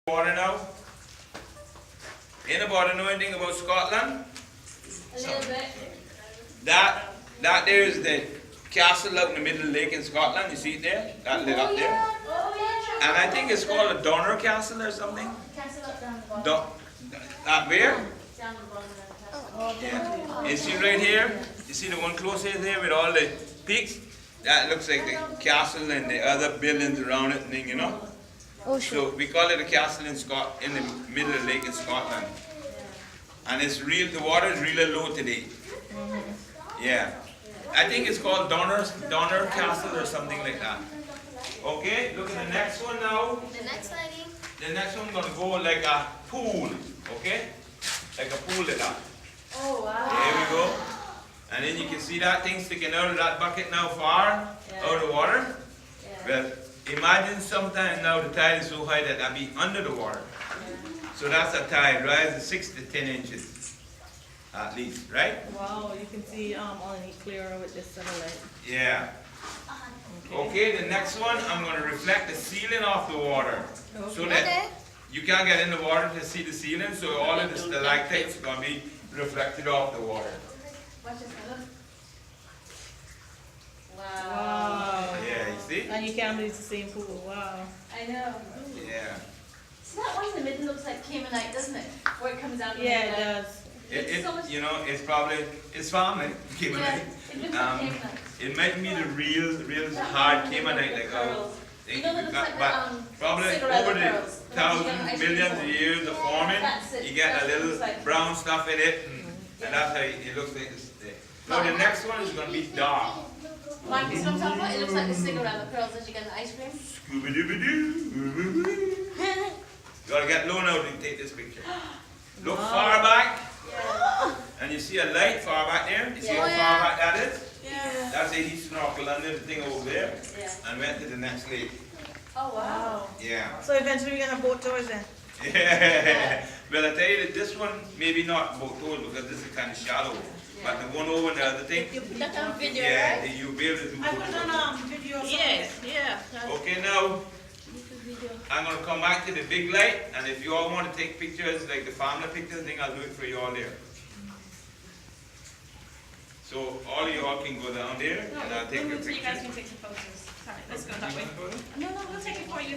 Water now? Anybody know anything about Scotland? A little bit. That there is the castle out in the middle of the lake in Scotland. You see it there? That lit up there. Oh yeah. And I think it's called a Donner Castle or something. Castle up down the bottom. That where? Down the bottom of the castle. Yeah. You see right here? You see the one closer there with all the peaks? That looks like the castle and the other buildings around it, thing, you know? Oh, sure. So we call it a castle in the middle of the lake in Scotland. And it's real, the water is really low today. Yeah. I think it's called Donner Castle or something like that. Okay, look at the next one now. The next lady. The next one gonna go like a pool. Okay? Like a pool like that. Oh wow. There we go. And then you can see that thing sticking out of that bucket now far out of the water. Well, imagine sometime now the tide is so high that I'll be under the water. So that's a tide, rise of 6 to 10 inches. At least, right? Wow, you can see only clearer with this satellite. Yeah. Okay, the next one, I'm going to reflect the ceiling off the water. So that you can't get in the water to see the ceiling, so all of the stalactites are going to be reflected off the water. Watch this, look. Wow. Wow. Yeah, you see? And you can't use the same pool. Wow. I know. Yeah. See that one in the middle looks like Caymanite, doesn't it? Where it comes out. in Yeah, the it middle. does. It's so much. You know, it's probably, it's family, Yeah, Caymanite. it looks like Caymanite. It might be the real hard Caymanite, like pearls. You know that looks like but probably cigarette over the pearls. thousands, millions of years of forming, That's it. you get a That's what it little looks like. brown stuff in it, and that's how it looks like this. Now the next one is gonna be dark. Mark, you know what I'm talking about? It looks like the cigarette, the pearls that you get in the ice cream. Scooby-Dooby-Doo. You gotta get low now to take this picture. Look far back, and you see a light far back there. You see how far back that is? Yeah. That's the East Snorkel under the thing over there, Yeah. and went to the next lake. Oh wow. Yeah. So eventually we're gonna boat tours then. Yeah. Well, I tell you that this one maybe not boat tour because this is kind of shallow. But the one over the other thing, You put that on video, yeah, right? you'll be able to do I boat put tour. on video or something. yeah. Okay, now I'm gonna come back to the big light, and if you all want to take pictures like the family pictures thing, I'll do it for you all there. So all of you all can go down there, and I'll take your So you guys pictures. can take some photos. Sorry, let's go that way. No, we'll take it for you.